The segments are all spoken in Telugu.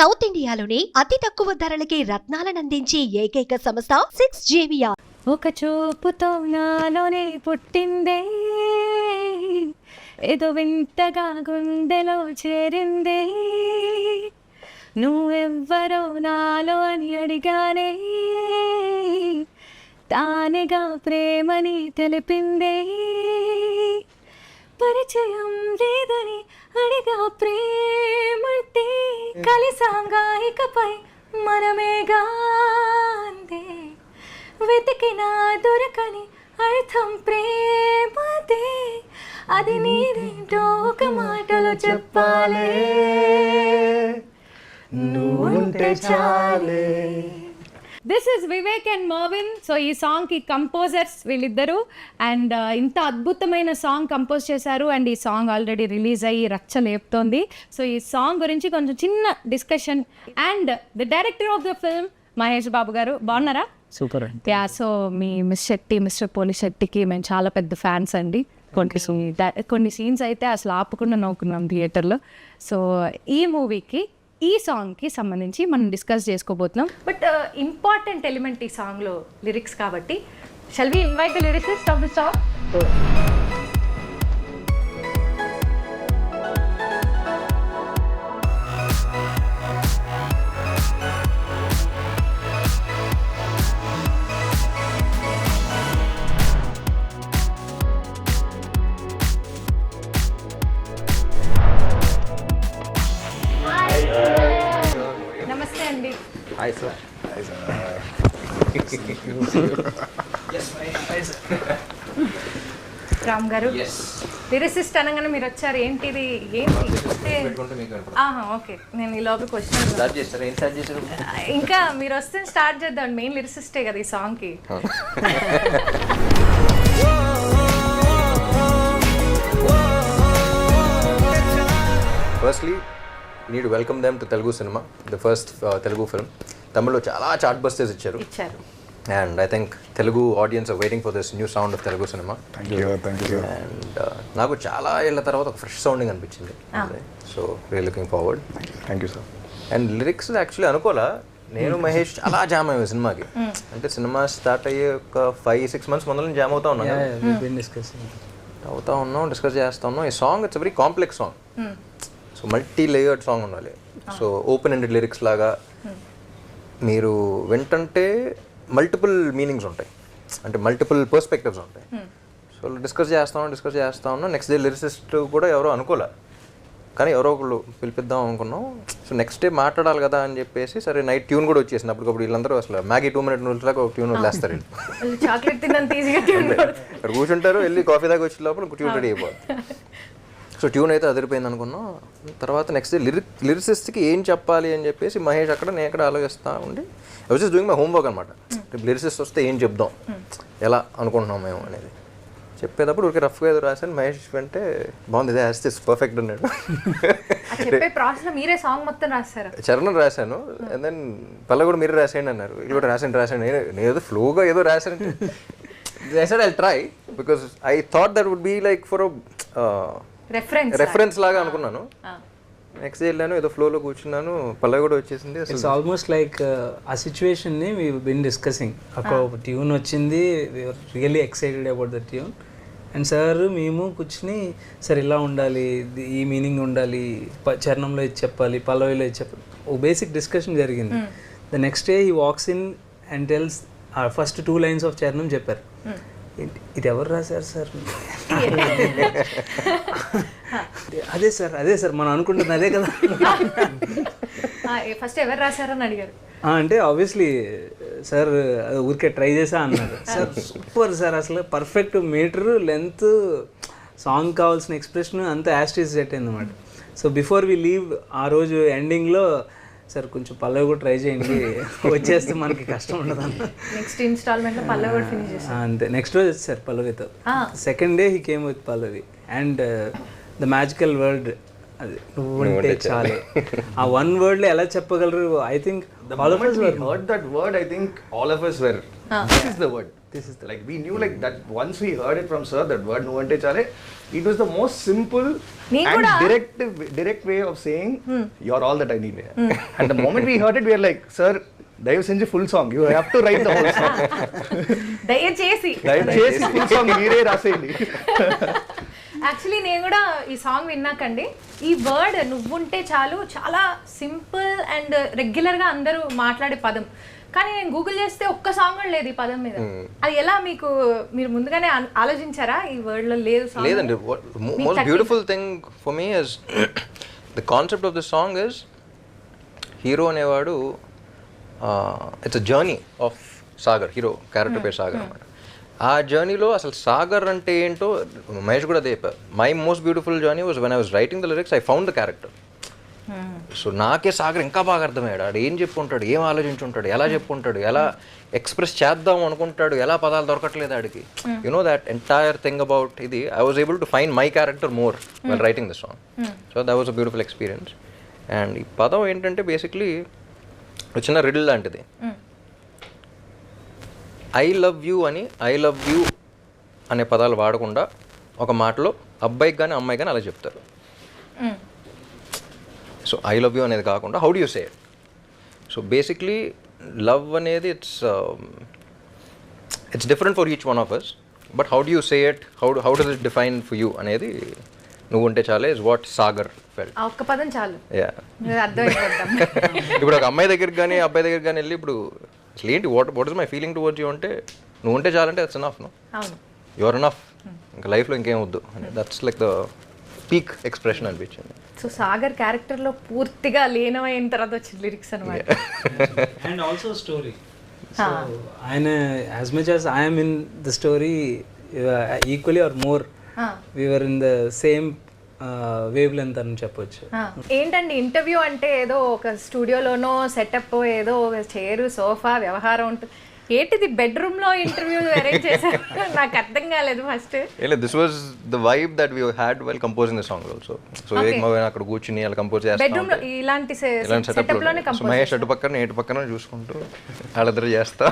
సౌత్ ఇండియాలోని అతి తక్కువ ధరలకి రత్నాలనందించే ఏకైక సంస్థ 6JVR. ఒక చూపుతో నాలోనే పుట్టిందే, ఏదో వింతగా గుండెలో చేరిందే, నువ్వెవ్వరో నాలో అని అడిగానే, తానేగా ప్రేమని తెలిపిందే, పరిచయం లేదని అడిగా ప్రేమంటే, కలిసాంగా ఇకపై మనమేగా అందే, వెతికినా దొరకని అర్థం ప్రేమదే, అది నీదేంటో ఒక మాటలో చెప్పాలే, నువ్వుంటే చాలే. This is Vivek and Marvin. So ఈ సాంగ్కి కంపోజర్స్ వీళ్ళిద్దరూ, అండ్ ఇంత అద్భుతమైన సాంగ్ కంపోజ్ చేశారు, అండ్ ఈ సాంగ్ ఆల్రెడీ రిలీజ్ అయ్యి రచ్చ లేపుతోంది. సో ఈ సాంగ్ గురించి కొంచెం చిన్న discussion. And the director of the film Mahesh Babu గారు, బాగున్నారా? సూపర్. యా, సో మీ మిస్టర్ పోలి శెట్టికి మేము చాలా పెద్ద ఫ్యాన్స్ అండి. కొన్ని సీన్స్ అయితే అసలు ఆపకుండా నవ్వుకున్నాం థియేటర్లో. సో ఈ మూవీకి, ఈ సాంగ్కి సంబంధించి మనం డిస్కస్ చేసుకోబోతున్నాం. బట్ ఇంపార్టెంట్ ఎలిమెంట్ ఈ సాంగ్లో లిరిక్స్ కాబట్టి, shall we invite the lyricist of the song? నమస్తే అండి. Hi sir. రామ్ గారు, లిరిసిస్ట్ అనగానే మీరు వచ్చారు, ఏంటిది ఏంటి? ఓకే, నేను ఈ లోపల క్వశ్చన్ ఇంకా మీరు వస్తే స్టార్ట్ చేద్దాం. మెయిన్ లిరిసిస్టే కదా ఈ సాంగ్కి. Firstly need welcome them to Telugu cinema, the first Telugu film. తమిళ్లో చాలా చార్ట్ బస్టర్స్ ఇచ్చారు. And I think Telugu audiences are waiting for this new sound of Telugu cinema. And నాకు చాలా ఏళ్ళ తర్వాత ఒక ఫ్రెష్ సౌండింగ్ అనిపించింది. So we are looking forward. Thank you sir. And lyrics actually అనుకోలా, నేను మహేష్ చాలా జామ్ అయ్యాము సినిమాకి. అంటే సినిమా స్టార్ట్ అయ్యే ఒక 5-6 months ముందు నుంచి జామ్ అవుతా ఉన్నాను. డిస్కస్ చేస్తా ఉన్నాం. ఈ song it's very complex song. So multi layered song ఉండాలి. సో ఓపెన్ ఎండెడ్ లిరిక్స్ లాగా మీరు వింటుంటే మల్టిపుల్ మీనింగ్స్ ఉంటాయి, అంటే మల్టిపుల్ పర్స్పెక్టివ్స్ ఉంటాయి. సో డిస్కస్ చేస్తా ఉన్నాం. నెక్స్ట్ డే లిరిసిస్ట్ కూడా ఎవరో అనుకోలే, కానీ ఎవరో ఒకళ్ళు పిలిపిద్దాం అనుకున్నాం. సో నెక్స్ట్ డే మాట్లాడాలి కదా అని చెప్పేసి, సరే నైట్ ట్యూన్ కూడా వచ్చేసింది. అప్పటికప్పుడు వీళ్ళందరూ అసలు మ్యాగీ 2 minute రూల్స్ లాగా ఒక ట్యూన్ వదిలేస్తారు. ఇక్కడ కూర్చుంటారు, వెళ్ళి కాఫీ దాకా వచ్చే లోపల ట్యూన్ రెడీ అయిపోతుంది. సో ట్యూన్ అయితే అదిరిపోయింది అనుకున్నాం. తర్వాత నెక్స్ట్ డే లిరిసిస్ట్కి ఏం చెప్పాలి అని చెప్పేసి మహేష్ అక్కడ, నేను ఎక్కడ ఆలోచిస్తూ ఉండి I was just doing my homework అనమాట. లిరిసిస్ట్ వస్తే ఏం చెప్దాం, ఎలా అనుకుంటున్నాం మేము అనేది చెప్పేటప్పుడు ఊరికి రఫ్గా ఏదో రాశాను. మహేష్ అంటే బాగుంది, ఇదే యాజ్ దిస్ పర్ఫెక్ట్ అన్నాడు. చరణం రాశాను, అండ్ దెన్ పల్ల కూడా మీరే రాసేయండి అన్నారు. ఇది కూడా రాసాను. నేను ఏదో ఫ్లోగా ఏదో రాశాను. I said I'll try because I thought that would be like for a reference లాగా అనుకున్నాను. నెక్స్ట్ డే వెళ్ళాను, ఏదో ఫ్లోలో కూర్చున్నాను, పల్ల కూడా వచ్చేసింది. ఇట్స్ ఆల్మోస్ట్ లైక్ ఆ సిచ్యువేషన్ని వీ బిన్ డిస్కసింగ్. అక్కడ ఒక ట్యూన్ వచ్చింది, we are really excited about the tune. And sir మేము కూర్చుని, సార్ ఇలా ఉండాలి, ఈ మీనింగ్ ఉండాలి, చరణంలో ఇది చెప్పాలి, పల్లవిలో ఇది చెప్పాలి, ఓ బేసిక్ డిస్కషన్ జరిగింది. The next day he walks in and tells first 2 lines of చరణం చెప్పారు. ఇది ఎవరు రాశారు సార్? అదే సార్ మనం అనుకుంటుంది అదే కదా. ఫస్ట్ ఎవరు రాశారని అడిగారు. అంటే ఆబ్వియస్లీ సార్ ఊరికే ట్రై చేసా అన్నారు. సార్ సూపర్ సార్, అసలు పర్ఫెక్ట్ మీటర్ లెంత్, సాంగ్ కావాల్సిన ఎక్స్ప్రెషన్ అంతా యాస్టీస్ సెట్ అయింది అన్నమాట. సో బిఫోర్ వి లీవ్ ఆ రోజు ఎండింగ్లో, సార్ కొంచెం పల్లవి కూడా ట్రై చేయండి, వచ్చేస్తే మనకి కష్టం ఉండదు అన్న. నెక్స్ట్ ఇన్స్టాల్మెంట్ లో పల్లవి కూడా ఫినిష్ చేశారు. అంతే, నెక్స్ట్ రోజు వచ్చేసారు పల్లవితో. Second day he came with pallavi and the magical word, అది నువ్వుంటే చాలే. ఆ 1 word లో ఎలా చెప్పగలరు? I think all of us heard that word. I think all of us were, this is the word, this is the Like we knew like that once we heard it from sir, that word Nuvvunte Chaley, it was the most simple Nee and kuda- direct way of saying you're all that I need. And the moment we heard it, we were like, sir, దయచేసి full song. You have to write the whole song. దయచేసి దయచేసి full song మీరే రాసేయండి. యాక్చువల్లీ నేను కూడా ఈ సాంగ్ విన్నాకండి, ఈ వర్డ్ నువ్వుంటే చాలు చాలా సింపుల్ అండ్ రెగ్యులర్గా అందరూ మాట్లాడే పదం, కానీ నేను గూగుల్ చేస్తే ఒక్క సాంగ్ కూడా లేదు ఈ పదం మీద. అది ఎలా మీకు, మీరు ముందుగానే ఆలోచించారా ఈ వర్డ్ లో లేదు song? లేదండి. Most beautiful thing for me is the concept of the song is hero అనేవాడు it's a journey of Sagar. Hero character పేరు సాగర్ అన్నమాట. ఆ జర్నీలో అసలు సాగర్ అంటే ఏంటో మహేష్ కూడా చెప్పారు. My most beautiful journey was when I was writing the lyrics I found the character. So నాకే సాగర్ ఇంకా బాగా అర్థమయ్యాడు. ఆడు ఏం చెప్పుంటాడు, ఏం ఆలోచించుంటాడు, ఎలా చెప్పుంటాడు, ఎలా ఎక్స్ప్రెస్ చేద్దాం అనుకుంటాడు, ఎలా పదాలు దొరకట్లేదు ఆడికి. You know that entire thing about ఇది I was able to find my character more well writing the song. So that was a beautiful experience. And ఈ పదం ఏంటంటే బేసిక్లీ చిన్న రిడిల్ లాంటిది. ఐ లవ్ యూ అని ఐ లవ్ యూ అనే పదాలు వాడకుండా ఒక మాటలో అబ్బాయికి కానీ అమ్మాయికి కానీ అలా చెప్తారు. సో ఐ లవ్ యూ అనేది కాకుండా how do you say it. So basically love అనేది it's different for each one of us, but how do you say it, how does it define for you అనేది నువ్వుంటే చాలే ఇస్ వాట్ సాగర్ ఫెల్ట్. ఆ ఒక్క పదం చాలు, యా. అర్థమైపోతాం. ఇప్పుడు ఒక అమ్మాయి దగ్గరికి కానీ అబ్బాయి దగ్గరికి కానీ వెళ్ళి ఇప్పుడు అసలు ఏంటి what is my feeling towards you అంటే నువ్వు ఉంటే చాలంటే దట్స్ ఎనఫ్. నో, అవును, యు ఆర్ ఎనఫ్, ఇంకా లైఫ్లో ఇంకేం వద్దు. That's like the peak expression అనిపించింది. సో సాగర్ క్యారెక్టర్ లో పూర్తిగా లీనమైన తర్వాత వచ్చిన లిరిక్స్ అనమాట. and also story. So ఆయన as much as I am in the story, equally or more we were in the same wave length అని చెప్పొచ్చు. ఏంటండి ఇంటర్వ్యూ అంటే ఏదో ఒక స్టూడియోలోనో సెటప్, ఏదో ఒక చైరు సోఫా వ్యవహారం ఉంటుంది. ఏంటిది బెడ్రూమ్ లో ఇంటర్వ్యూ అరేంజ్ చేశారు? నాకు అర్థం కాలేదు first. This was the vibe that we had while composing the song also. So Vivek Mohan అక్కడ కూర్చుని అలా కంపోజ్ చేస్తాం. బెడ్రూమ్ లో ఇలాంటి సెటప్ లోనే కంపోజ్. మహేష్ అటు పక్కన ఇటు పక్కన చూసుకుంటూ వాళ్ళిద్దరు చేస్తా.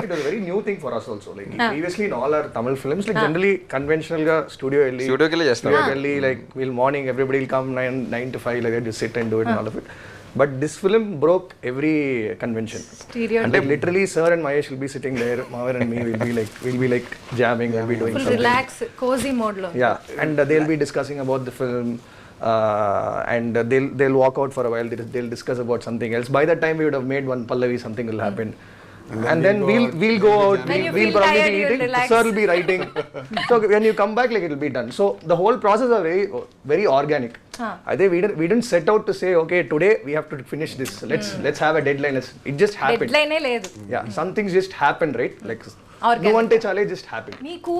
It was a very new thing for us also. Like previously in all our Tamil films, like generally conventional ga studio స్టూడియోకి చేస్తాం. like we'll morning everybody will come 9 to 5 like that, just sit and do it and all of it. But this film broke every convention. And like literally sir and Mahesh will be sitting there, Mavar and me we'll be like jamming, we'll be doing full something. relax cozy mode lo. Yeah, and they'll be discussing about the film, and they'll walk out for a while, they'll discuss about something else. By that time we would have made one Pallavi, something will happen. And then we'll go out, we'll probably tired, be you'll eating, relax. sir will be writing. So when you come back, like it'll be done. So the whole process are very organic. I think we didn't set out to say, okay, today we have to finish this, let's have a deadline. It just happened. Deadline లేదు. Yeah, some things just happened, right? Like Organic. Nuvvunte Chaley just happened. మీకు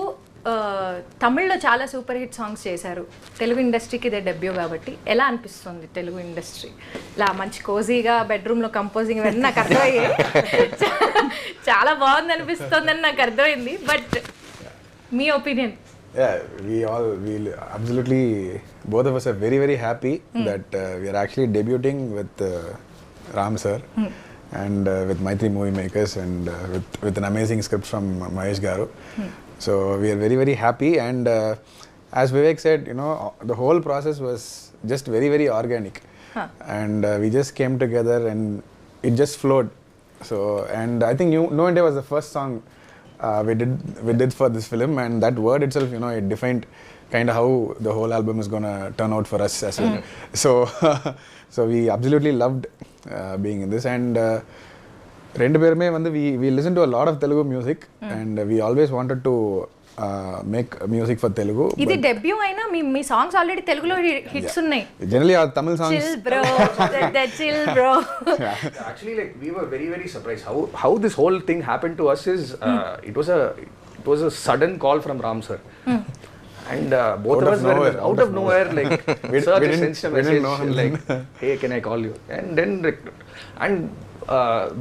తమిళ్లో చాలా సూపర్ హిట్ సాంగ్స్ చేశారు, తెలుగు ఇండస్ట్రీకి ఇదే డెబ్యూ కాబట్టి ఎలా అనిపిస్తుంది తెలుగు ఇండస్ట్రీ? ఇలా మంచి కోజీగా బెడ్రూమ్లో కంపోజింగ్ ఇవన్నీ నాకు అర్థమయ్యాయి, చాలా బాగుంది అనిపిస్తుంది నాకు అర్థమైంది. But me opinion? Yeah, we absolutely, both of us are very, very happy that we are actually debuting with Ram sir and with Maitri Movie Makers and with an amazing script from Mahesh Garu. So we are very, very happy, and as Vivek said, you know, the whole process was just very, very organic. And we just came together and it just flowed. So, and I think Nuvvunte was the first song we did for this film, and that word itself, you know, it defined kind of how the whole album is going to turn out for us as well. So we absolutely loved being in this, and rendu perume vandu we listen to a lot of Telugu music, and we always wanted to make music for Telugu. ఇది డెబ్యూ అయినా మీ సాంగ్స్ ఆల్రెడీ తెలుగులో హిట్స్ ఉన్నాయి. Generally our Tamil songs, chill bro, chill bro. Actually, like we were very, very surprised how this whole thing happened to us. Is it was a sudden call from Ram sir. And both of us were out of nowhere, like sir just sent a message like, hey, can I call you? And then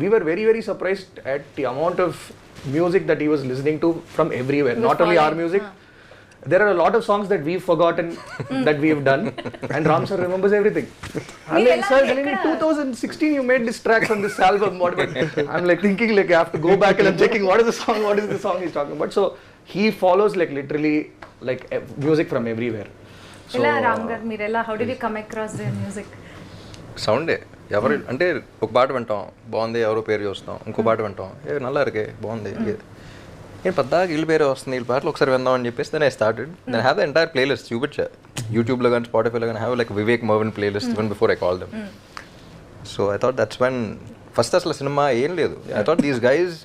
we were very, very surprised at the amount of music that he was listening to from everywhere, not only our music. there are a lot of songs that we've forgotten that we've done, and Ram sir remembers everything. I'm like, sir, telling me 2016 you made this track on this album. What about? I'm like thinking like I have to go back and I'm checking what is the song he's talking about. So he follows like literally like music from everywhere. So ఎలా రామ్ గారు మీరు ఎలా how did you come across the music? సౌండే ఎవరు అంటే ఒక పాట వింటాం బాగుంది, ఎవరో పేరు చూస్తాం, ఇంకో పాట వింటాం, నల్లా ఇరికే బాగుంది, నేను పెద్దగా వీళ్ళ పేరు వస్తుంది, వీళ్ళ పాటలు ఒకసారి విందాం అని చెప్పేసి then I started. Then have the entire playlist చూపించా యూట్యూబ్లో కానీ స్పాటిఫైలో కానీ have like Vivek Mervin playlist even before I call them. So I thought that's when first అసలు సినిమా ఏం లేదు. I thought these guys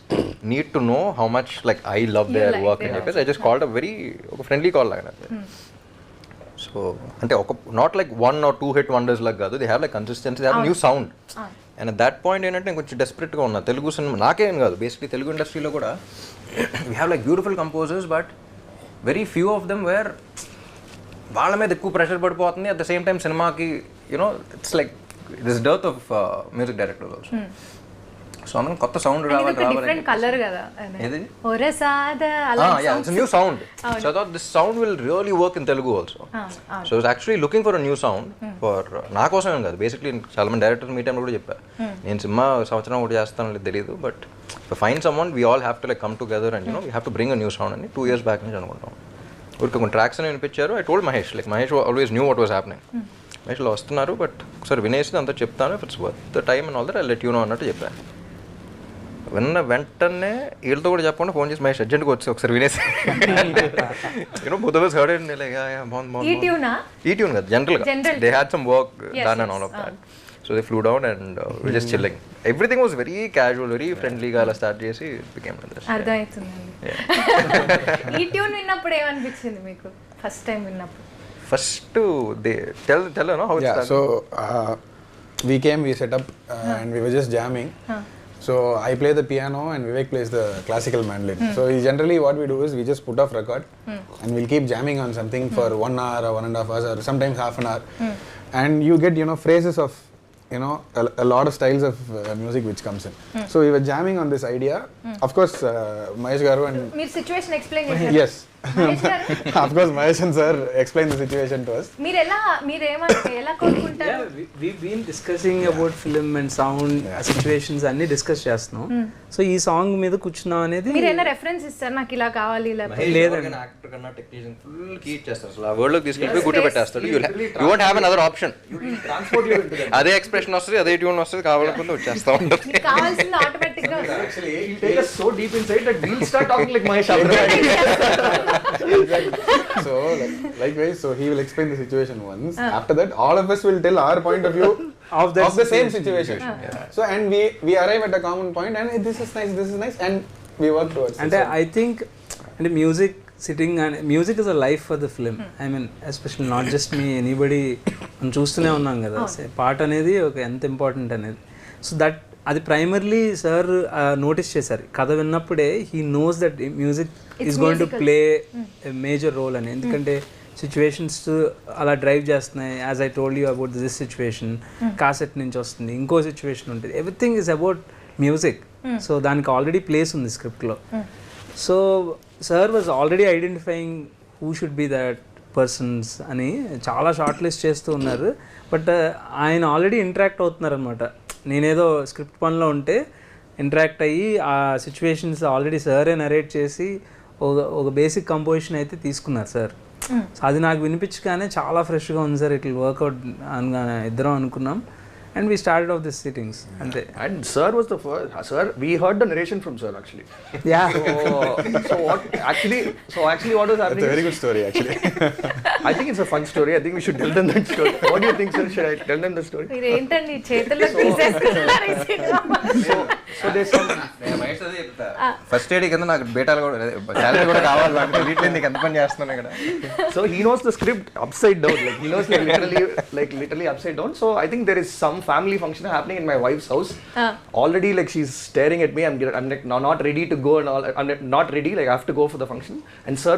need to know how much like I love their work అని చెప్పేసి I just called a very ఒక ఫ్రెండ్లీ కాల్ లాగా. సో అంటే ఒక not like 1 or 2 hit wonders లాగా కాదు, they have like consistency, they have new sound. And at that point ఏంటంటే నేను కొంచెం డెస్పరేట్గా ఉన్నా తెలుగు సినిమా, నాకేం కాదు బేసిక్లీ తెలుగు ఇండస్ట్రీలో కూడా we have like beautiful composers but very few of them were వాళ్ళ మీద ఎక్కువ ప్రెషర్ పడిపోతుంది. అట్ ద సేమ్ టైం సినిమాకి you know it's like this dearth of music director also. So అందుకని కొత్త సౌండ్ రావాలి డిఫరెంట్ కలర్ కదా ఏది ఒరే సాదా yeah, it's a new sound. So I thought this sound will really work in Telugu also. So I was actually looking for a new sound for నా కోసమే కాదు, బేసిక్లీ చాలా మంది డైరెక్టర్స్ మీ టైంలో కూడా చెప్పారు నేను సినిమా సంవత్సరం ఒకటి చేస్తాను తెలియదు, but fine someone we all have to like come together and we have to bring a new sound అని 2 years బ్యాక్ నుంచి అనుకుంటాం. ఊరికి కొన్ని ట్రాక్స్ అని వినిపించారు. I told Mahesh like Mahesh always new what was happening. మహేష్లో వస్తున్నారు బట్ ఒకసారి వినేసి అంతా చెప్తాను, if it's worth the time and all that I let you know అన్నట్టు చెప్పాను. విన్న వెంటనే వీళ్ళతో కూడా చెప్పకుండా ఫోన్ చేసి మహేష్ అర్జెంట్గా వచ్చి ఒకసారి వినేసి you know both of us heard it like బాగుంది ఈ ట్యూన్ కదా జనరల్గా they had some work done and all of that. So they flew down and we just chilling, everything was very casual, very ఫ్రెండ్లీగా అలా స్టార్ట్ చేసి బికేమ్ అర్థమవుతుందండి. ఈ ట్యూన్ విన్నప్పుడు ఏమనిపించింది మీకు ఫస్ట్ టైం విన్నప్పుడు? First they tell no how it started. So we came, we set up and we were just jamming. So I play the piano and Vivek plays the classical mandolin. So generally what we do is we just put off record and we'll keep jamming on something for 1 hour or 1.5 hours or sometimes half an hour. And you get phrases of a lot of styles of music which comes in. So we were jamming on this idea. Of course Mahesh garu and మీరు సిచువేషన్ ఎక్స్ప్లెయిన్ చేశారు. yes of course Mahesh and sir explained the situation to us. మీరు ఎలా కోరుకుంటారు? we've been discussing about film and sound situations అన్ని డిస్కస్ చేస్తున్నాం. సో ఈ సాంగ్ మీద కూర్చున్నాం అనేది మీరు ఏమైనా రెఫరెన్స్ ఇస్తారు నాకు ఇలా కావాలి ఇలా లేదండి. యాక్టర్ కన్నా టెక్నీషియన్ ఫుల్ కీ ఇచ్చేస్తారు, అసలు ఆ వర్డ్ లోకి తీసుకెళ్ళి గుర్తు పెట్టేస్తాడు. You won't have another option. అదే ఎక్స్ప్రెషన్ వస్తుంది, అదే ట్యూన్ వస్తుంది, కావాలనుకుంటే వచ్చేస్తాం. కావాల్సింది ఆటోమేటిక్ గా actually he'll take us so deep inside that we'll start talking like Mahesh after that. So likewise, so he will explain the situation once. After that all of us will tell our point of view of the same situation. So and we arrive at a common point and this is nice and we work towards it. And I think and music sitting and music is a life for the film. I mean especially not just me, anybody మనం చూస్తూనే ఉన్నాం కదా పాట అనేది ఒక ఎంత ఇంపార్టెంట్ అనేది. సో దట్ అది ప్రైమర్లీ సార్ నోటీస్ చేశారు కథ విన్నప్పుడే. He knows that music is going to play major role అని, ఎందుకంటే సిచ్యువేషన్స్ అలా డ్రైవ్ చేస్తున్నాయి. As I told you about this situation, cassette నుంచి వస్తుంది, ఇంకో సిచ్యువేషన్ ఉంటుంది, everything is about music. So దానికి ఆల్రెడీ ప్లేస్ ఉంది స్క్రిప్ట్లో. So sir was already identifying who should be that persons అని చాలా షార్ట్ లిస్ట్ చేస్తూ ఉన్నారు. బట్ ఆయన ఆల్రెడీ ఇంటరాక్ట్ అవుతున్నారు అనమాట. నేనేదో స్క్రిప్ట్ పనిలో ఉంటే ఇంటరాక్ట్ అయ్యి ఆ సిచ్యువేషన్స్ ఆల్రెడీ సారే నరేట్ చేసి ఒక బేసిక్ కంపోజిషన్ అయితే తీసుకున్నారు సార్. సో అది నాకు వినిపించగానే చాలా ఫ్రెష్గా ఉంది సార్, ఇట్ విల్ వర్క్అవుట్ అనగానే ఇద్దరం అనుకున్నాం. And we started off the sittings. And sir was the first. Sir, we heard the narration from sir actually. Yeah. So what actually what was happening? That's a very good story actually. I think it's a fun story. I think we should tell them that story. What do you think, sir? Should I tell them the story? మీరు ఏంటండి చేతుల్లో తీసేస్తున్నారు ఈ cinema? So there's some. First aid కింద నాకు బేటాలు కూడా శాలరీ కూడా కావాలి, నాకు తెలియట్లేదు నీకు ఎంత పని చేస్తున్నాను ఇక్కడ. So he knows the script upside down. Like he knows literally upside down. So I think there is some family function happening in my wife's house. Already like she's staring at me. I'm like not ready to go and all. I'm not ready. Like I have to go for the function. And sir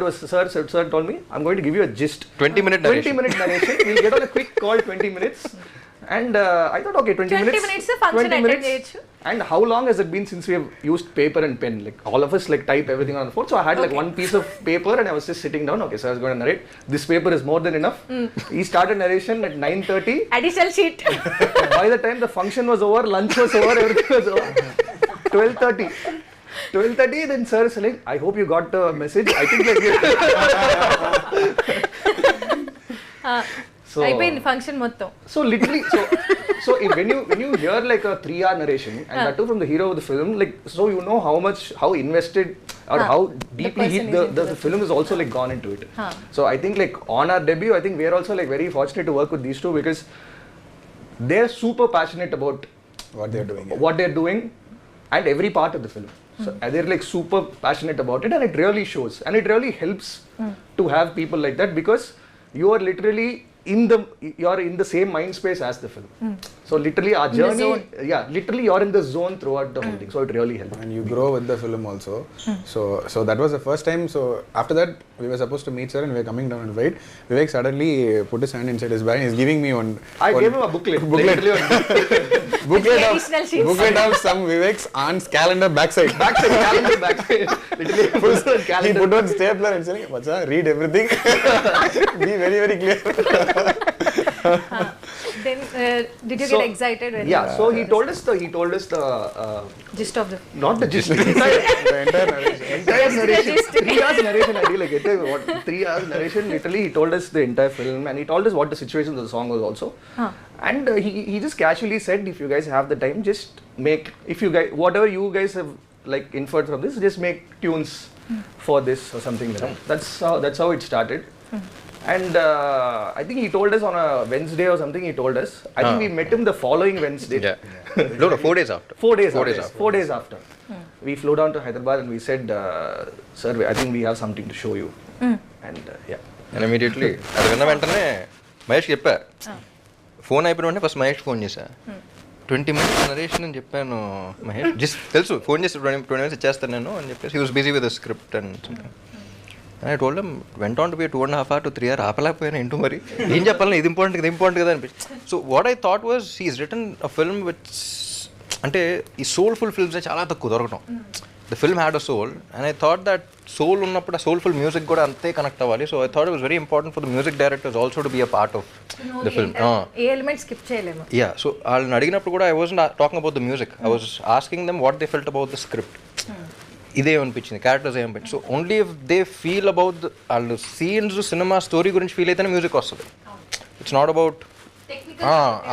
told me I'm going to give you a gist. 20-minute narration. We'll get on a quick call 20 minutes. And I thought okay 20 minutes. 20 minutes function attend cheychu. And how long has it been since we have used paper and pen? Like all of us like type everything on the phone. So I had like one piece of paper and I was just sitting down. Okay, so I was going to narrate. This paper is more than enough. He started narration at 9:30. Additional sheet. By the time the function was over, lunch was over, everything was over. 12:30. 12:30, then sir is like, I hope you got the message. I think like so అయిపోయింది ఫంక్షన్ మొత్తం. So literally, so when you hear like a 3-hour narration and that too from the hero of the film, like so you know how invested or how deeply the film is also like gone into it. So I think like on our debut, I think we are also like very fortunate to work with these two because they're super passionate about what they're doing and every part of the film. So they're like super passionate about it and it really shows and it really helps to have people like that because you are literally you're in the same mind space as the film. So literally our journey, literally you're in the zone throughout the whole thing. So it really helps. And you grow with the film also. So that was the first time. So after that, we were supposed to meet sir and we were coming down and wait. Vivek suddenly put his hand inside his bag and he's giving me one. I gave him a booklet. Booklet of some Vivek's aunt's calendar backside. Calendar backside. Literally He put on stapler and saying, "Bacha, read everything. Be very very clear." Then did you get excited when so he told us the gist of the not the gist, the entire narration. 3 hours narration. I really get it. What 3 hours narration? Literally, he told us the entire film and he told us what the situation of the song was also. And he just casually said, if you guys have the time, just make, if you guys, whatever you guys have like inferred from this, just make tunes for this or something like that. That's how it started. And I think he told us on a Wednesday or something. He told us. I think we met him the following Wednesday. No, 4 days after. 4 days after. 4 days after. We flew down to Hyderabad and we said, "Sir, I think we have something to show you." And And immediately అది విన్న వెంటనే మహేష్ చెప్పా ఫోన్ అయిపోయిన వెంటనే ఫస్ట్ మహేష్ ఫోన్ చేశా 20 minutes నరేషన్ అని చెప్పాను మహేష్ జస్ట్ తెలుసు ఫోన్ చేసి 20 minutes ఇచ్చేస్తాను నేను అని చెప్పేసి he was busy with the script and I told him went on to be 2.5 hours to 3 hours ఆపలేకపోయాను ఏంటో మరి ఏం చెప్పాలని ఇది ఇంపార్టెంట్ కదా అనిపించింది. So what I thought was he's written a film which అంటే ఈ సోల్ఫుల్ ఫిల్మ్స్ చాలా తక్కువ దొరకటం. The film had a soul and I thought that soul ఉన్నప్పుడు ఆ సోల్ఫుల్ మ్యూజిక్ కూడా అంతే కనెక్ట్ అవ్వాలి. So I thought it was very important for the music directors also to be a part of the film. ఏ ఎలిమెంట్ స్కిప్ చేయలేము. యా సో వాళ్ళని అడిగినప్పుడు కూడా I wasn't talking about the music, I was asking them what they felt about the script. ఇదేమనిపించింది క్యారెక్టర్స్ ఏమనిపించింది. So only if they feel about వాళ్ళు సీన్స్ సినిమా స్టోరీ గురించి ఫీల్ అయితేనే మ్యూజిక్ వస్తుంది. ఇట్స్ నాట్ అబౌట్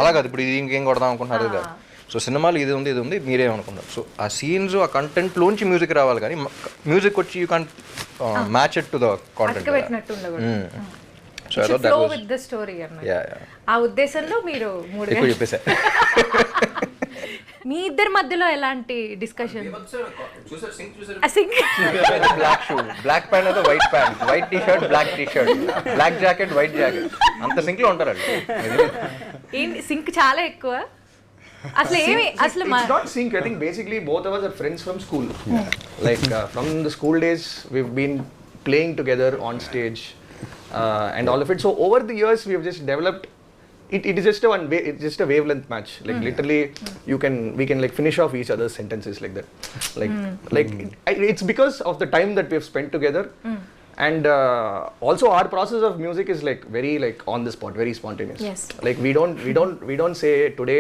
అలా కాదు ఇప్పుడు ఇది ఇంకేం కొడదాం అనుకుంటున్నారు కాదు. సో సినిమాలు ఇది ఉంది మీరేమనుకున్నారు. సో ఆ సీన్స్ ఆ కంటెంట్లోంచి మ్యూజిక్ రావాలి కానీ మ్యూజిక్ వచ్చి you can't match it to the content. So I thought that was with the story అన్నమాట. యా ఆ ఉద్దేశంలో మీరు ఎక్కువ చెప్పేసా. మీ ఇద్దరి మధ్యలో ఎలాంటి discussion? Black shoe, black pant అయితే white pant, white T shirt, black T shirt, black jacket, white jacket, అంత సింక్ లో ఉంటారు. ఏంటి సింక్ చాలా ఎక్కువ అసలు ఏమి అసలు it's not sync. I think basically both of us are friends from school. Like from the school days we've been playing together on stage and all of it. So over the years we have just developed it is just it's just a wavelength match. Like literally we can like finish off each other's sentences like that. Like it's because of the time that we have spent together. And also our process of music is like very like on the spot, very spontaneous. Yes. Like we don't say today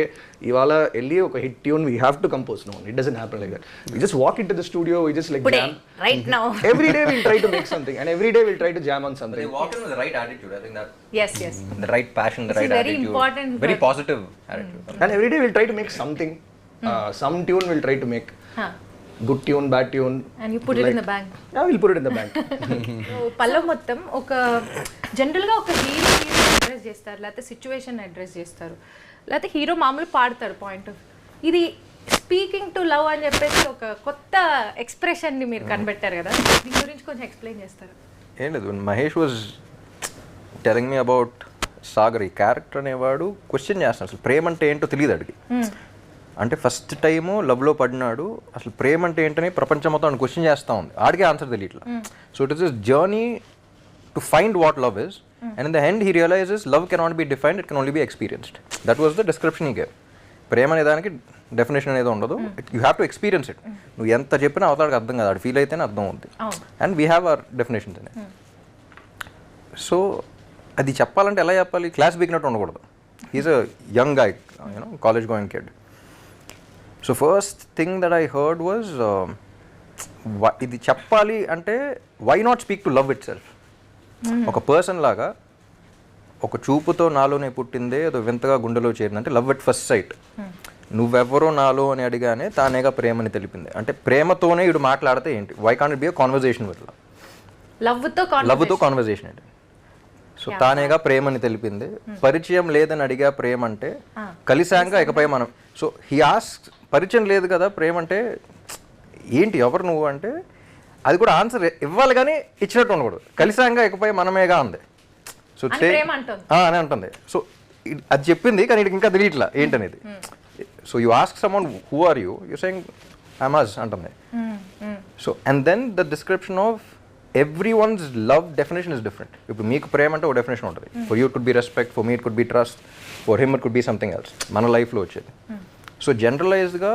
ivala elli oka hit tune we have to compose. No, it doesn't happen like that. We just walk into the studio, we just like jam right now. Every day we'll try to make something and every day we'll try to jam on something. They walk in with the right attitude. I think that yes the right passion, the This right is very attitude, important, very but- positive attitude. And every day we'll try to make something. Some tune we'll try to make. Good tune, bad tune. And you put it in the bank. Yeah, we'll put it in the bank. Pallavi మొత్తం ఒక జనరల్గా ఒక హీరో అడ్రస్ చేస్తారు, లేకపోతే సిచ్యువేషన్ అడ్రస్ చేస్తారు, లేకపోతే హీరో మామూలు పాడతాడు పాయింట్ ఆఫ్. ఇది స్పీకింగ్ టు లవ్ అని చెప్పేసి ఒక కొత్త ఎక్స్ప్రెషన్ని మీరు కనిపెట్టారు కదా, దీని గురించి కొంచెం ఎక్స్ప్లెయిన్ చేస్తారు. ఏం లేదు, Mahesh was telling me about Sagar. ఈ క్యారెక్టర్ అనేవాడు క్వశ్చన్ చేస్తాడు అసలు ప్రేమ అంటే ఏంటో తెలియదు అడిగి. అంటే ఫస్ట్ టైము లవ్లో పడినాడు, అసలు ప్రేమ అంటే ఏంటని ప్రపంచం మొత్తం క్వశ్చన్ చేస్తూ ఉంది, ఆడికే ఆన్సర్ తెలియట్లా. So it is journey to find what love is and in the end he realises love cannot be defined, it can only be experienced. That was the description he gave. ప్రేమ అనే దానికి డెఫినేషన్ అనేది ఉండదు. You have to experience it. నువ్వు ఎంత చెప్పినా అవతాడికి అర్థం కాదు, అది ఫీల్ అయితేనే అర్థం అవుతుంది. And we have our definitions అని. సో అది చెప్పాలంటే ఎలా చెప్పాలి, క్లాస్ బిగినట్టు ఉండకూడదు. He's a young guy, you know, college going kid. So first thing that I heard was, ఇది చెప్పాలి అంటే why not speak to love itself. ఒక పర్సన్ లాగా ఒక చూపుతో నాలోనే పుట్టిందే ఏదో వింతగా గుండెలో చేరిందంటే లవ్ ఎట్ ఫస్ట్ సైట్. నువ్వెవరో నాలో అని అడిగానే తానేగా ప్రేమని తెలిపింది. అంటే ప్రేమతోనే ఇడు మాట్లాడితే ఏంటి, why can't it be a conversation with లవ్తో కాన్వర్జేషన్ ఏంటి. సో తానేగా ప్రేమని తెలిపింది. పరిచయం లేదని అడిగా ప్రేమ అంటే, కలిసాంగా ఇకపై మనం. సో హీ ఆస్క్, పరిచయం లేదు కదా ప్రేమ అంటే ఏంటి, ఎవరు నువ్వు అంటే, అది కూడా ఆన్సర్ ఇవ్వాలి కానీ ఇచ్చినట్టు ఉండకూడదు. కలిసాంగా ఇకపై మనమేగా అంది. సో అని అంటుంది. సో అది చెప్పింది కానీ ఇంకా తెలియట్లా ఏంటనేది. So you ask someone who are you, you saying I'm us అంటుంది. So and then the description of everyone's love definition is different. ఇప్పుడు మీకు ప్రేమ అంటే ఒక డెఫినేషన్ ఉంటుంది. For you it could be respect, for me it could be trust, for him it could be something else మన లైఫ్లో వచ్చేది. సో జనరలైజ్డ్గా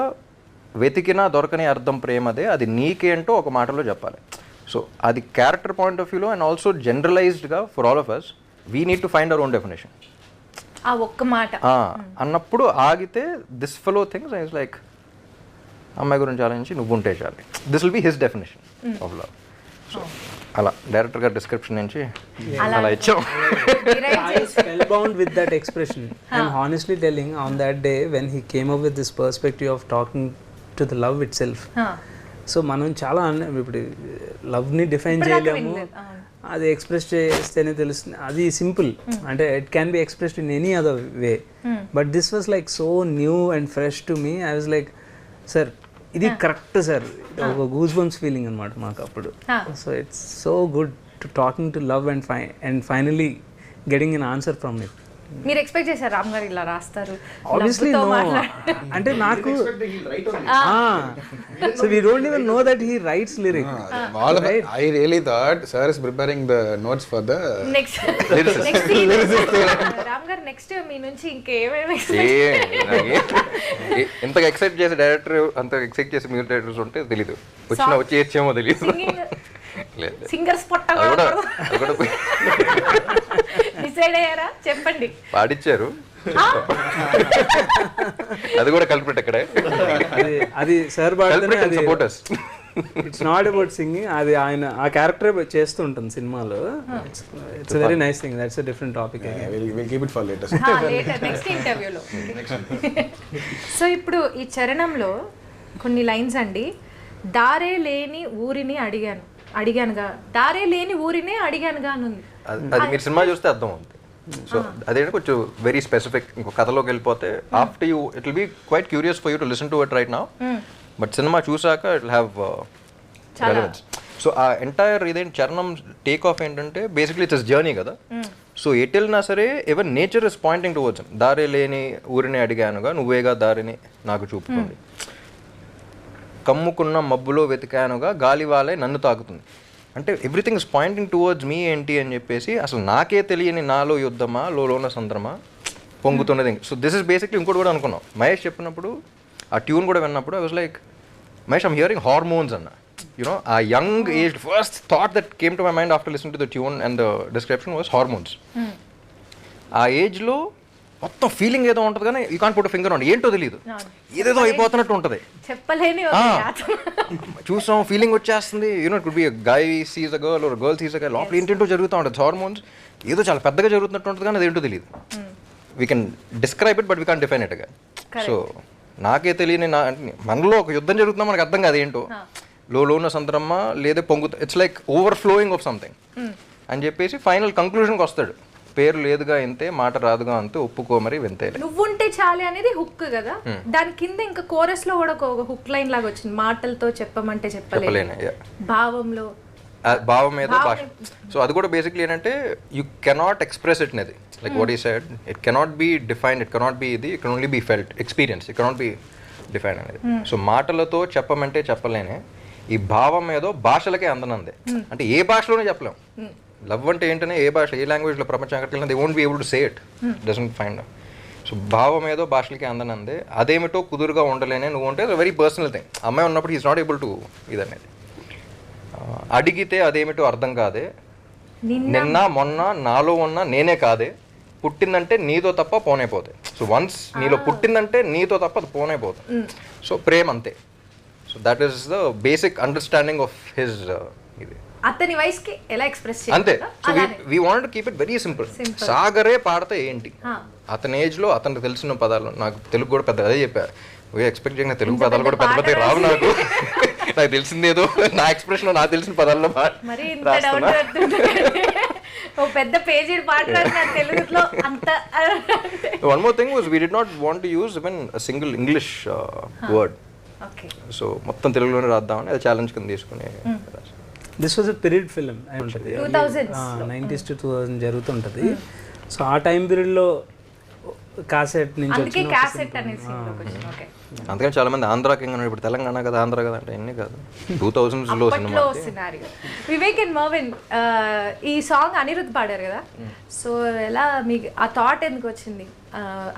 వెతికినా దొరకని అర్థం ప్రేమదే, అది నీకేంటో ఒక మాటలో చెప్పాలి. సో అది క్యారెక్టర్ పాయింట్ ఆఫ్ వ్యూలో అండ్ ఆల్సో జనరలైజ్డ్గా for all of us we need to find our own definition. ఆ ఒక్క మాట అన్నప్పుడు ఆగితే this fellow things I was like, అమ్మాయి గురించి ఆలోచించి నువ్వుంటే చాలు, this will be his definition of love. So అలా డైరెక్టర్ గారి డిస్క్రిప్షన్ నుంచి అలా ఇచ్చాం. I was spellbound with that expression. I'm honestly telling, on that day when he came up with this perspective of talking to the love itself. So మనం చాలా ఇప్పుడు లవ్ని డిఫైన్ చేయలేము, అది ఎక్స్ప్రెస్ చేస్తేనే తెలుస్తుంది. అది సింపుల్, అంటే it can be expressed in any other way. But this was like so new and fresh to me. I was like, sir ఇది కరెక్ట్ సార్, ఒక గూస్ బంప్స్ ఫీలింగ్ అనమాట మాకు అప్పుడు. So it's so good to talking to love and finally getting an answer from it. మీరు ఎక్స్పెక్ట్ చేశారు రామ్ గారు ఇలా రాస్తారు? Obviously no. అంటే నాకు so we don't even know that he writes lyrics. All of it, I really thought sir is preparing the notes for the next Ram గారు నెక్స్ట్ మీ నుంచి ఇంకేమేమి ఇంతగా ఎక్సైట్ చేసే డైరెక్టర్, అంత ఎక్సైట్ చేసే మ్యూజిక్ డైరెక్టర్స్ ఉంటే తెలీదు, వచ్చేమో తెలియదు. సింగర్స్ డిసైడ్ అయ్యారా? చెప్పండి. పాడిచ్చారు, అది కూడా కల్పిట్ అక్కడే. అది సార్ పాడితేనే అది ఇట్స్ నాట్ అబౌట్ సింగింగ్, అది ఆయన ఆ క్యారెక్టర్ చేస్తూ ఉంటుంది సినిమాలో. It's very nice thing. That's a different topic. we'll keep it for later. Next ఇంటర్వ్యూలో. సో ఇప్పుడు ఈ చరణంలో కొన్ని లైన్స్ అండి. దారే లేని ఊరిని అడిగానుగా, దారే లేని ఊరినే అడిగానుగా అని ఉంది. అది మీరు సినిమా చూస్తే అర్థం అవుతుంది. సో అదేంటి కొంచెం వెరీ స్పెసిఫిక్. ఇంకో కథలోకి వెళ్ళిపోతే after you it will be quite curious for you to listen to it right now, but cinema చూసాక it will have relevance. So ఆ ఎంటైర్ ఇదేంటి చరణం టేక్ ఆఫ్ ఏంటంటే బేసిక్లీ ఇట్స్ జర్నీ కదా. సో ఎటు వెళ్ళినా సరే ever nature is pointing towards him. దారే లేని ఊరిని అడిగానుగా, నువ్వేగా దారిని నాకు చూపుతుంది. కమ్ముకున్న మబ్బులో వెతికానుగా, గాలివాలే నన్ను తాకుతుంది. అంటే everything is pointing towards me ఏంటి అని చెప్పేసి, అసలు నాకే తెలియని నాలో యుద్ధమా, లోన సంద్రమా పొంగుతున్నది. సో దిస్ ఇస్ బేసిక్లీ ఇంకోటి కూడా అనుకున్నాం. మహేష్ చెప్పినప్పుడు ఆ ట్యూన్ కూడా విన్నప్పుడు I was like, Mahesh I'm hearing hormones అన్న. యూనో ఆ young age first thought that came to my mind after listening to the tune and the description was hormones. ఆ ఏజ్లో మొత్తం ఫీలింగ్ ఏదో ఉంటుంది కానీ you can't put finger on, ఏంటో తెలియదు, ఏదేదో అయిపోతున్నట్టు ఉంటుంది, చెప్పలేని చూసాం ఫీలింగ్ వచ్చేస్తుంది. You know it could B guy seize a girl or girl seize a guy, లోపల ఏంటంటో జరుగుతూ ఉంటుంది. హార్మోన్స్ ఏదో చాలా పెద్దగా జరుగుతున్నట్టు ఉంటుంది కానీ అదేంటో తెలియదు. We can describe it but we can't define it అగా. సో నాకే తెలియని మనలో ఒక యుద్ధం జరుగుతున్నా మనకు అర్థం కాదు ఏంటో, లోన సంద్రమ్మ లేదా పొంగుతా, it's like overflowing of something అని చెప్పేసి ఫైనల్ కంక్లూజన్కి వస్తాడు. పేరు లేదుగా ఇంతే, మాట రాదుగా అంతే, ఒప్పుకో మరి వింతే. నువ్వుంటే చాలే అనేది హుక్ కదా, దాని కింద ఇంకా కోరస్ లో కూడా ఒక హుక్ లైన్ లాగా వచ్చింది. మాటలతో చెప్పమంటే చెప్పలేను, భావంలో భావం మీద భాష. సో అది కూడా బేసిక్లీ ఏంటంటే యూ కెనాట్ ఎక్స్ప్రెస్ ఇట్ అనేది, like what he said, it cannot be defined, it cannot be ఇది, it can only be felt, experience, it cannot be define అనేది. సో మాటలతో చెప్పమంటే చెప్పలేనే, ఈ భావం ఏదో భాషలకే అందనందే. అంటే ఏ భాషలోనే చెప్పలేం. లవ్ అంటే ఏంటనే ఏ భాష, ఏ లాంగ్వేజ్లో ప్రపంచం అక్కడికి they won't be able to say it, doesn't find. So భావం ఏదో భాషలకి అందనందే, అదేమిటో కుదురుగా ఉండలేనే నువ్వు అంటే వెరీ పర్సనల్ థింగ్. అమ్మాయి ఉన్నప్పుడు ఈజ్ నాట్ ఏబుల్ టు ఇదనేది. అడిగితే అదేమిటో అర్థం కాదే, నిన్న మొన్న నాలో ఉన్న నేనే కాదే, పుట్టిందంటే నీతో తప్ప పోనే పోతే. సో వన్స్ నీలో పుట్టిందంటే నీతో తప్ప అది పోనే పోతే. సో ప్రేమ అంతే. So that is the basic understanding of his ఇది. అతని వయసుకి ఎలా ఎక్స్ప్రెస్ అంతే. So we want to keep it very simple. సాగరే పాడితే ఏంటి, అతని ఏజ్లో అతనికి తెలిసిన పదాలు. నాకు తెలుగు కూడా పెద్ద అదే చెప్పా, ఎక్స్పెక్ట్ చేయగా తెలుగు పదాలు కూడా పెద్ద పెద్ద రావు నాకు. నాకు తెలిసిందేదో నా ఎక్స్ప్రెషన్ నాకు తెలిసిన పదాల్లో రాస్తున్నా. పెద్ద పేజీ తెలుగులో అంత. One more thing was we did not want to use even a single English word. So మొత్తం తెలుగులోనే రాద్దామని అది ఛాలెంజ్ కింద తీసుకుని. This was a period film ఉంటుంది, 90s to 2000 జరుగుతుంటుంది. సో ఆ టైం పీరియడ్లో కాసెట్ నుంచి అందుకని చాలా మంది ఆంధ్ర కింగ్ అన్నాడు. ఇప్పుడు తెలంగాణ కదా ఆంధ్ర కదా అంటే ఎన్ని కాదు, 2000s cinema. Vivek and Marvin ఈ సాంగ్ అనిరుద్ధ్ పాడారు కదా, సో ఎలా మీకు ఆ థాట్ ఎందుకు వచ్చింది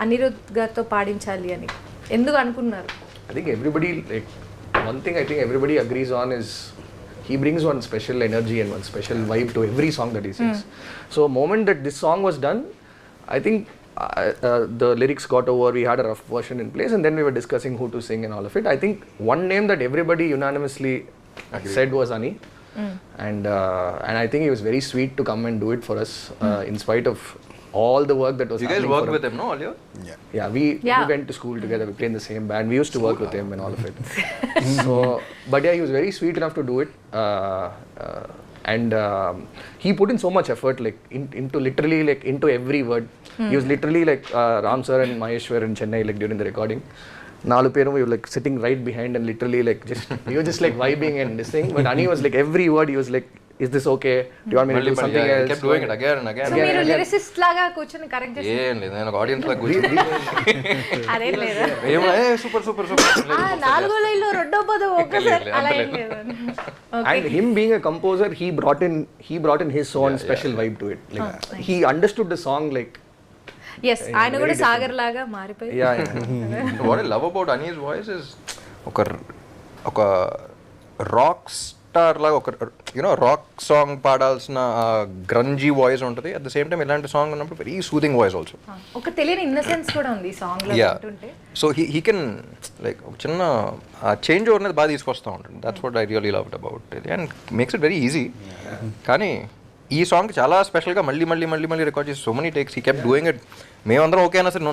అనిరుద్ధ్ గారితో పాడించాలి అని ఎందుకు అనుకున్నారు? I think everybody, like, one thing I think everybody agrees on is he brings one special energy and one special vibe to every song that he sings. So moment that this song was done, I think the lyrics got over, we had a rough version in place, and then we were discussing who to sing and all of it. I think one name that everybody unanimously said was Ani. And I think he was very sweet to come and do it for us, in spite of all the work that was happening. You guys worked with him, no, all you? Yeah, we went to school together, we played in the same band, we used to work with him and all of it. So, but yeah, he was very sweet enough to do it, and he put in so much effort, like into literally, like, into every word. He was literally like Ram sir and Mahesh were in Chennai, like, during the recording. Nalu peru we were like sitting right behind and literally like we were just like vibing and listening. But Ani was like every word he was like, is this okay? Do you want me to do something else? He kept doing it again and again. So మీరు లిరిసిస్ట్ లాగా కూర్చొని కరెక్ట్ చేసి ఏం లేదు, నేను ఆడియన్స్ లాగా కూర్చొని అదే లేదా సూపర్ సూపర్ సూపర్ నాలుగో లైన్లో రెండో పదం ఒక్కసారి అలా ఏం లేదు. And him being a composer, he brought in his own special vibe to it. Like he understood the song like. Yes, ఆయన కూడా సాగర్ లాగా మారిపోయి. What I love about Ani's voice is ఒక రాక్ స్టార్ లాగా ఒక రాక్ సాంగ్ పాడాల్సిన గ్రంజీ వాయిస్ ఉంటుంది. అట్ ద సేమ్ టైం ఇలాంటి సాంగ్ ఉన్నప్పుడు వెరీ సూదింగ్ వాయిస్ ఆల్సో. ఒక తెలియని ఇన్నసెన్స్ కూడా ఉంది ఈ సాంగ్ లో ఉంటుంటే. సో హీ కెన్ లైక్ ఒక చిన్న చేంజ్ ఓవర్ అనేది బాగా తీసుకొస్తూ ఉంటుంది. That's what I really loved about it and makes it very easy. కానీ ఈ సాంగ్ చాలా స్పెషల్గా మళ్ళీ మళ్ళీ మళ్ళీ మళ్ళీ రికార్డ్ చేసి so many takes he kept doing it. మేమందరం ఓకే అన్నా సరే no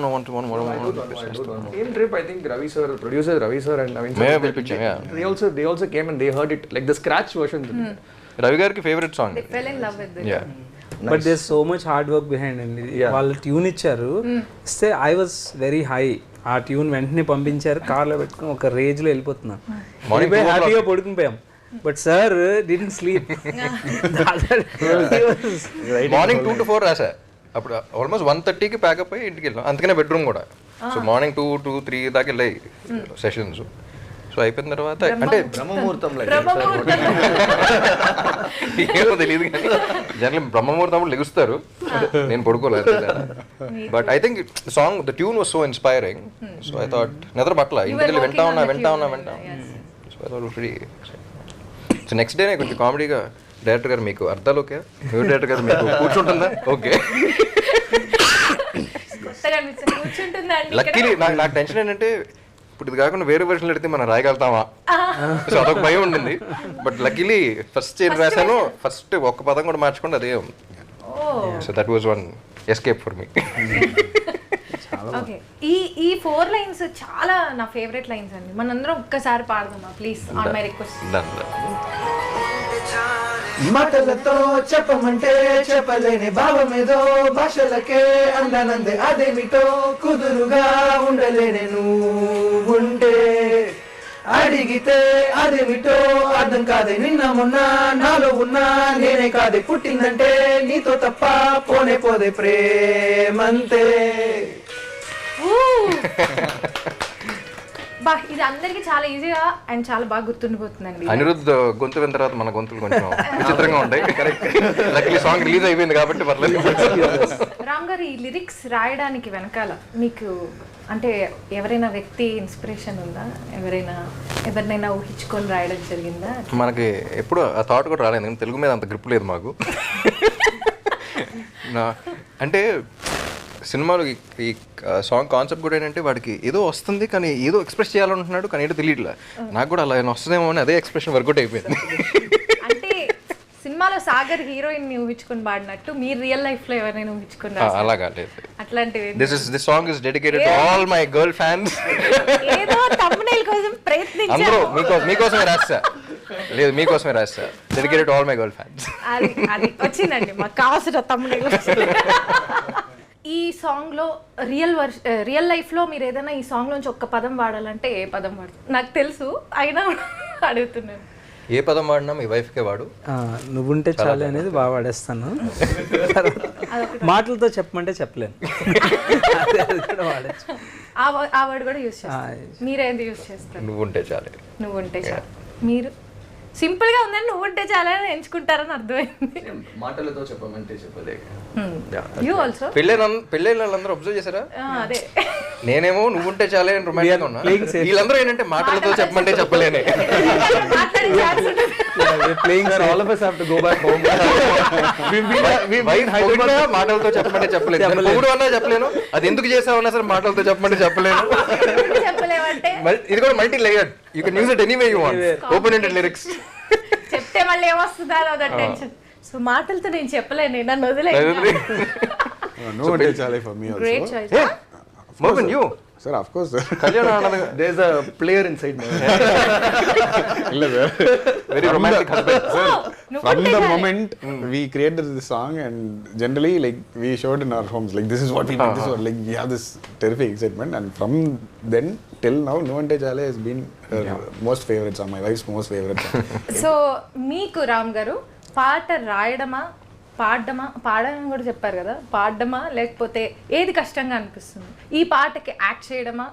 same trip I think Ravi sir, producer Ravi sir and Naveen sir, they also came and they heard it like the scratch version. Ravi గారికి favourite song. They fell in love with it. But there so much hard work behind అండి. వాళ్ళు ట్యూన్ ఇచ్చారు, ఇస్తే ఐ వాజ్ వెరీ హై. ఆ ట్యూన్ వెంటనే పంపించారు, కార్లో పెట్టుకుని ఒక రేంజ్లో వెళ్ళిపోతున్నాం, హ్యాపీగా పడుకుని పోయాం. But sir didn't sleep. Morning 2 to 4 రాసా. అప్పుడు ఆల్మోస్ట్ 1:30కి ప్యాకప్ అయ్యి ఇంటికి వెళ్ళాం. అందుకనే బెడ్రూమ్ కూడా. సో మార్నింగ్ 2 to 3 దాకా వెళ్ళాయి సెషన్స్. సో అయిపోయిన తర్వాత అంటే బ్రహ్మముహూర్తంలో ఏమో తెలియదు కానీ జనరల్ బ్రహ్మముహూర్తం లెగుస్తారు, నేను పడుకోలేదు. But I think song the tune was so inspiring. So I thought నిద్ర పట్ల ఇంటికి వెళ్ళి వింటా ఉన్నా. So I thought very. So next డేనే కొంచెం కామెడీగా డైరెక్టర్ గారు మీకు అర్థాలు ఓకే, మ్యూజిక్ డైరెక్టర్ గారు మీకు కూర్చుంటుందా ఓకే. లక్కీలీ నాకు టెన్షన్ ఏంటంటే ఇప్పుడు ఇది కాకుండా వేరే వెర్షన్ పెడితే మనం రాయగలుగుతామా, సో అదొక భయం ఉండింది. బట్ లక్కీలీ ఫస్ట్ ఏం రాశాను, ఫస్ట్ ఒక్క పదం కూడా మార్చుకోండి అదే ఉంది. So that was one escape for me. ఈ 4 లైన్స్ చాలా నా ఫేవరెట్ లైన్స్ అండి. మనందరం ఒక్కసారి పాడదామా ప్లీజ్, ఆన్ మై రిక్వెస్ట్. మాటలతో చెప్పమంటే చెప్పలేని భావమేదో భాషలకే అందనందే, అదేమిటో కుదురుగా ఉండలేనే నువ్వుంటే, అడిగితే అదేమిటో అర్థం కాదే, నిన్న మొన్న నాలో ఉన్నా నేనే కాదే, పుట్టిందంటే నీతో తప్ప పోనే పోదే ప్రేమంతే. బా ఇది అందరికి చాలా ఈజీగా అండ్ చాలా బాగా గుర్తుండిపోతుందండి. అనిరుద్ధ్ గొంతు విన్న తర్వాత మన గొంతులు కొంచెం విచిత్రంగా ఉంటాయి. లక్కీ సాంగ్ రిలీజ్ అయిపోయింది కాబట్టి పర్లేదు. రామ్ గారు, ఈ లిరిక్స్ రాయడానికి వెనకాల మీకు అంటే ఎవరైనా వ్యక్తి ఇన్స్పిరేషన్ ఉందా? ఎవరినైనా ఊహించుకొని రాయడం జరిగిందా? మనకి ఎప్పుడు ఆ థాట్ కూడా రాలేదు, ఎందుకంటే తెలుగు మీద అంత గ్రిప్ లేదు మాకు. అంటే సినిమాలో ఈ సాంగ్ కాన్సెప్ట్ కూడా ఏంటంటే వాడికి ఏదో వస్తుంది కానీ ఏదో ఎక్స్ప్రెస్ చేయాలనుకుంటున్నాడు కానీ ఏదో తెలియట్లే. నాకు కూడా అలా వస్తుందేమో అని అదే ఎక్స్ప్రెషన్ వర్కౌట్ అయిపోయింది. అంటే సినిమాలో సాగర్ హీరోయిన్ ని ఊహించుకొని పాడినట్టు మీరు రియల్ లైఫ్ లో ఎవరైనా ఊహించుకొని అలాగా లేదు. అట్లాంటివి this song is dedicated to all my girl fans. ఏదో thumbnail కోసం ప్రయత్నించారు. అందరూ మీకోసమే రాస్తా. లేదు, మీకోసమే రాస్తా. Dedicated to all my girl fans. అది వచ్చిందండి మాకు కావాల్సిన thumbnail. ఈ సాంగ్ లో రియల్ లైఫ్ లో మీరు ఏదైనా ఈ సాంగ్ నుంచి ఒక్క పదం వాడాలంటే ఏ పదం వాడతారు? నాకు తెలుసు అయినా అడుగుతున్నాను. ఏ పదం వాడినా మీ వైఫ్కే వాడు. నువ్వుంటే చాలు అనేది బాగా వాడేస్తాను. మాటలతో చెప్పమంటే చెప్పలేను. ఆ వర్డ్ కూడా యూజ్ చేస్తారు. మీరేంది యూజ్ చేస్తారు? నువ్వుంటే చాలే. నువ్వుంటే చాలు. మీరు సింపుల్ గా ఉందని నువ్వుంటే చాలని ఎంచుకుంటారని అర్థమైంది. మాటలతో చెప్పమంటే చెప్పలేక. యూ ఆల్సో పెళ్ళైన వాళ్ళందరూ అబ్జర్వ్ చేశారా? అదే నేనేమో నువ్వుంటే చాలే అని రొమాంటిక్ ఉన్నా, వీళ్ళందరూ ఏంటంటే మాటలతో చెప్పమంటే చెప్పలేనే. All of us have to go back home. మాటలతో చెప్పమంటే చెప్పలేదు. మూడు అన్నా చెప్పలేను, అది ఎందుకు చేసావన్నా సరే మాటలతో చెప్పమంటే చెప్పలేను. చెప్పలేమంటే ఇది కూడా multi layered. You can use it anyway you want. Open ended lyrics. చెప్తే మళ్ళీ ఏమొస్తుందా అదో టెన్షన్. సో మాటలతో నేను చెప్పలేను, నన్ను వదిలేదు. నువ్వుంటే చాలే for me also. Great choice. Mohan, you. Sir, of course, sir. There's a player inside me. Very romantic husband. From the moment we created this song, and generally like we showed in our homes, like this is what we did, this is what, like we have this terrific excitement, and from then till now Nuvvunte Chaley has been her most favorite song, my wife's most favorite song. So మీకు రామ్ గారు పాట రాయడమా పాడడం కూడా చెప్పారు కదా, పాడడమా లేకపోతే ఏది కష్టంగా అనిపిస్తుంది? ఈ పాటకి యాక్ట్ చేయడమా?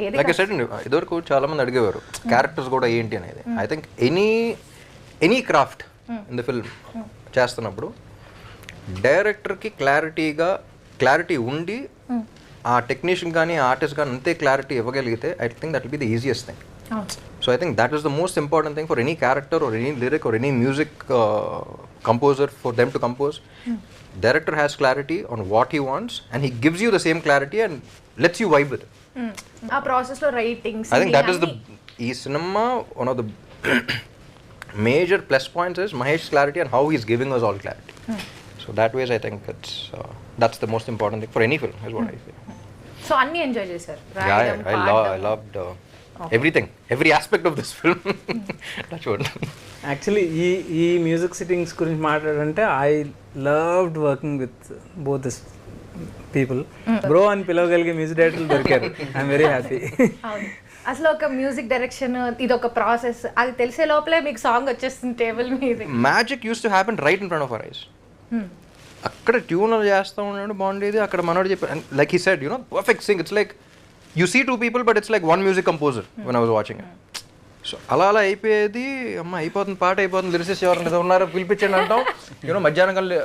ఏది? లైక్ ఐ సెడ్, ఇదివరకు చాలా మంది అడిగేవారు క్యారెక్టర్స్ కూడా ఏంటి అనేది. I think any craft in the film చేస్తున్నప్పుడు డైరెక్టర్కి క్లారిటీ ఉండి ఆ టెక్నీషియన్ కానీ ఆర్టిస్ట్ కానీ అంతే క్లారిటీ ఇవ్వగలిగితే I think that will be the easiest thing. So I think that is the most important thing for any character or any lyric or any music composer, for them to compose. Director has clarity on what he wants and he gives you the same clarity and lets you vibe with it. ఆ ప్రాసెస్ లో writing, I think that is ఈ cinema, one of the major plus points is Mahesh's clarity and how he's giving us all clarity. So that ways I think that's the most important thing for any film is what I feel. So అన్ని ఎంజాయ్ చేశారు? I loved everything, every aspect of this film. That's what. Actually ఈ మ్యూజిక్ సిట్టింగ్స్ గురించి మాట్లాడాలంటే I loved working with both this people. Bro అని పిలవగలిగే మ్యూజిక్ డైరెక్టర్లు దొరికారు. I'm very happy. అసలు ఒక మ్యూజిక్ డైరెక్షన్ ఇది ఒక ప్రాసెస్, అది తెలిసే లోపలే మీకు సాంగ్ వచ్చేస్తుంది టేబుల్ మీద. Magic use to happen right in front of our eyes. అక్కడ ట్యూన్ చేస్తూ ఉన్నాడు బాగుండేది, అక్కడ మనోడు చెప్పాడు like he said, you know, perfect Singh. It's like you see two people but it's like one music composer when I was watching it. So అలా అయిపోయేది. అమ్మ అయిపోతుంది, పాట అయిపోతుంది, లిరిసిస్ట్ ఎవరైనా ఉన్నారో పిలిపించండి అంటాం. యూనో మధ్యాహ్నం కల్లా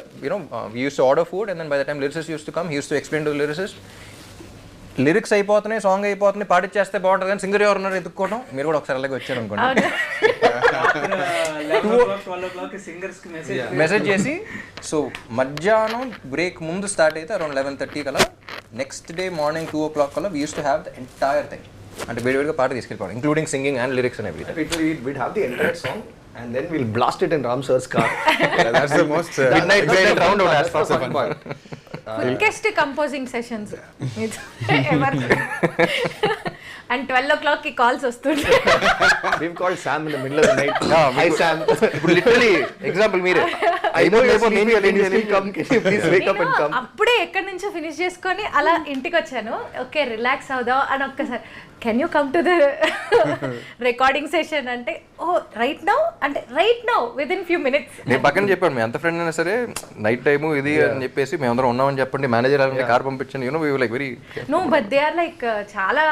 we used to order food and then by the time lyricist used to come, he used to explain to the lyricist, lyrics అయిపోతున్నాయి, సాంగ్ అయిపోతుంది, పాటిచ్చేస్తే బాగుంటుంది కానీ సింగర్ ఎవరున్నారు ఎత్తుక్కోవడం. మీరు కూడా ఒకసారి అలాగే వచ్చారు అనుకోండి, మెసేజ్ చేసి. సో మధ్యాహ్నం బ్రేక్ ముందు స్టార్ట్ అయితే అరౌండ్ 11:30 కల్లా నెక్స్ట్ డే మార్నింగ్ 2 o'clock కల్లా we use to have the entire thing. అంటే వేడివేడిగా పాట తీసుకెళ్ళిపోవడం, including singing and lyrics and everything. We'd have the entire song and then we'll blast it in Ram sir's car. That's the most midnight round out as that's the fun part. Quickest composing sessions ever. And 12 o'clock కి కాల్స్ వస్తుంటాయి. We've called Sam in the middle of the night. Hi Sam. ఇప్పుడు లిటరలీ ఎగ్జాంపుల్ మీరే, I know you're sleeping, can you still come? Can you please wake up and come? అప్పుడే ఎక్కడి నుంచో ఫినిష్ చేసుకొని అలా ఇంటికి వచ్చాను. ఓకే రిలాక్స్ అవుదాం అని ఒక్కసారి, can you come to the recording session అంటే, ఓ రైట్ నౌ అంటే right now with in few minutes. నేను పక్కన చెప్పాను, మీ ఎంత ఫ్రెండ్ అయినా సరే నైట్ టైము ఇది అని చెప్పేసి మేమందరం ఉన్నామని చెప్పండి, మేనేజర్ అలాంటి కార్ పంపించండి. You know we like very no but they are like చాలా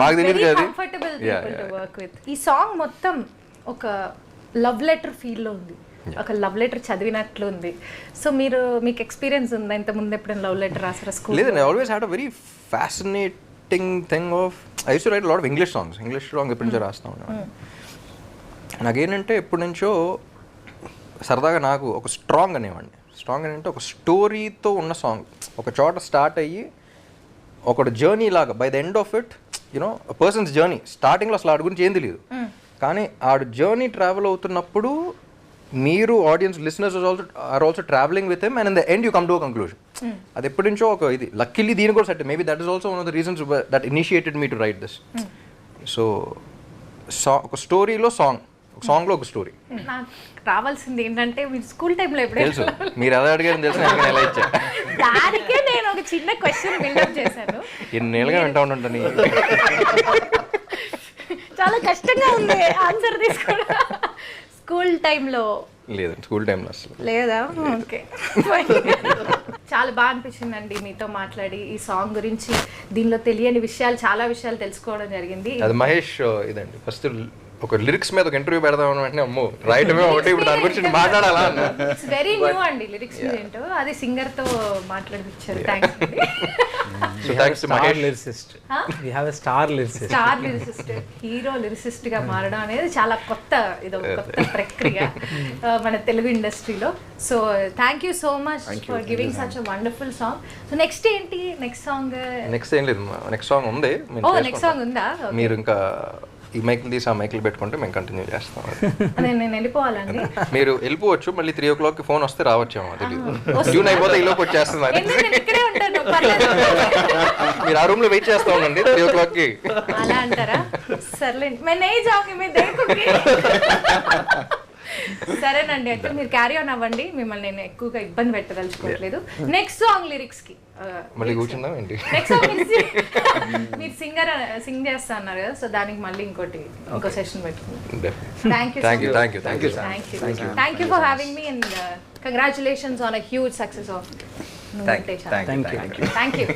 మాకు తెలియదు కదా అది. Comfortable people to work with. ఈ సాంగ్ మొత్తం ఒక లవ్ లెటర్ ఫీల్ లో ఉంది, ఒక లవ్ లెటర్ చదివినట్లు ఉంది. సో మీకు ఎక్స్పీరియన్స్ ఉందా ఇంత ముందు ఎప్పుడైనా లవ్ లెటర్ రాసారా స్కూల్? లేదు, I always had a very fascinating thing of I used to write a lot of English songs ఎప్పటి నుంచో రాస్తా ఉన్నాను. నాకేంటంటే ఎప్పటి నుంచో సరదాగా నాకు ఒక స్ట్రాంగ్ అనేవాడిని. స్ట్రాంగ్ అంటే ఒక స్టోరీతో ఉన్న సాంగ్, ఒక చోట స్టార్ట్ అయ్యి ఒక జర్నీ లాగా, by the end of it you know persons journey, స్టార్టింగ్లో అసలు ఆడి గురించి ఏం తెలియదు, కానీ ఆడు జర్నీ ట్రావెల్ అవుతున్నప్పుడు మీరు audience listeners are also traveling with him and in the end you come to a conclusion. అది ఎప్పటి నుంచో ఒక ఇది, లక్కీలీ దీని కూడా set, maybe that is also one of the reasons that initiated me to write this. So ఒక స్టోరీలో సాంగ్లో ఒక స్టోరీ. నాకు రావాల్సింది ఏంటంటే మీరు స్కూల్ టైంలో ఎప్పుడైనా తెలుసు మీరు ఎలా అడిగారని తెలుసు, నేను ఎలా ఇచ్చా. దానికే నేను ఒక చిన్న క్వశ్చన్ బిల్డప్ చేశాను. ఎన్నేళ్ళుగా వింటా ఉంటాను. చాలా కష్టంగా ఉంది ఆన్సర్ తీసుకోవడం. స్కూల్ టైంలో లేదు, స్కూల్ టైంలో అసలు లేదా? ఓకే, చాలా బాగా అనిపించిందండి మీతో మాట్లాడి. ఈ సాంగ్ గురించి దీనిలో తెలియని విషయాలు, చాలా విషయాలు తెలుసుకోవడం జరిగింది. అది మహేష్ ఇదండి ఫస్ట్ ఒక లిరిక్స్ మీద ఒక ఇంటర్వ్యూ పెడదాం వెంటనే అమ్మో రాయటమే ఒకటి, ఇప్పుడు దాని గురించి మాట్లాడాలా అన్న. ఇట్స్ వెరీ న్యూ అండి లిరిక్స్ ఏంటో, అది సింగర్ తో మాట్లాడిపించారు. థ్యాంక్స్ అండి. So thanks to Mahesh. We have a star lyricist. Star lyricist, hero lyricist గా మారడం అనేది చాలా కొత్త, ఇది ఒక కొత్త ప్రక్రియ మన తెలుగు ఇండస్ట్రీలో. So thank you so much for giving such a wonderful song. So next ఏంటి? నెక్స్ట్ సాంగ్ ఏం లేదు, నెక్స్ట్ సాంగ్ ఉంది. నెక్స్ట్ సాంగ్ ఉందా? మీరు ఇంకా ఈ మైకులు తీసి ఆ మైకులు పెట్టుకుంటే మేము కంటిన్యూ చేస్తాం. నేను వెళ్ళిపోవాలండి. మీరు వెళ్ళిపోవచ్చు, మళ్ళీ 3 o'clock ఫోన్ వస్తే రావచ్చేమో తెలియదు. జూన్ అయిపోతే ఈ లోపు వచ్చేస్తుంది. ఇక్కడే ఉంటాను, పర్లేదు. మీరు ఆ రూమ్ లో వెయిట్ చేస్తా ఉండండి 3 o'clock కి. అలా అంటారా? సర్లేండి, मैं नहीं जाऊंगी, मैं देखूंगी. సరేనండి, అయితే మీరు క్యారీ ఆన్ అవ్వండి, మిమ్మల్ని నేను ఎక్కువగా ఇబ్బంది పెట్టదలుచుకోవట్లేదు. నెక్స్ట్ సాంగ్ లిరిక్స్ కి మళ్ళీ కూర్చుందాం ఏంటి? నెక్స్ట్ సాంగ్ మీరు సింగ్ చేస్తా అన్నారు కదా, సో దానికి మళ్ళీ ఇంకో సెషన్ పెట్టుకుందాం. Thank you for having me and congratulations on a huge success of Nuvvunte Chaley. Thank you.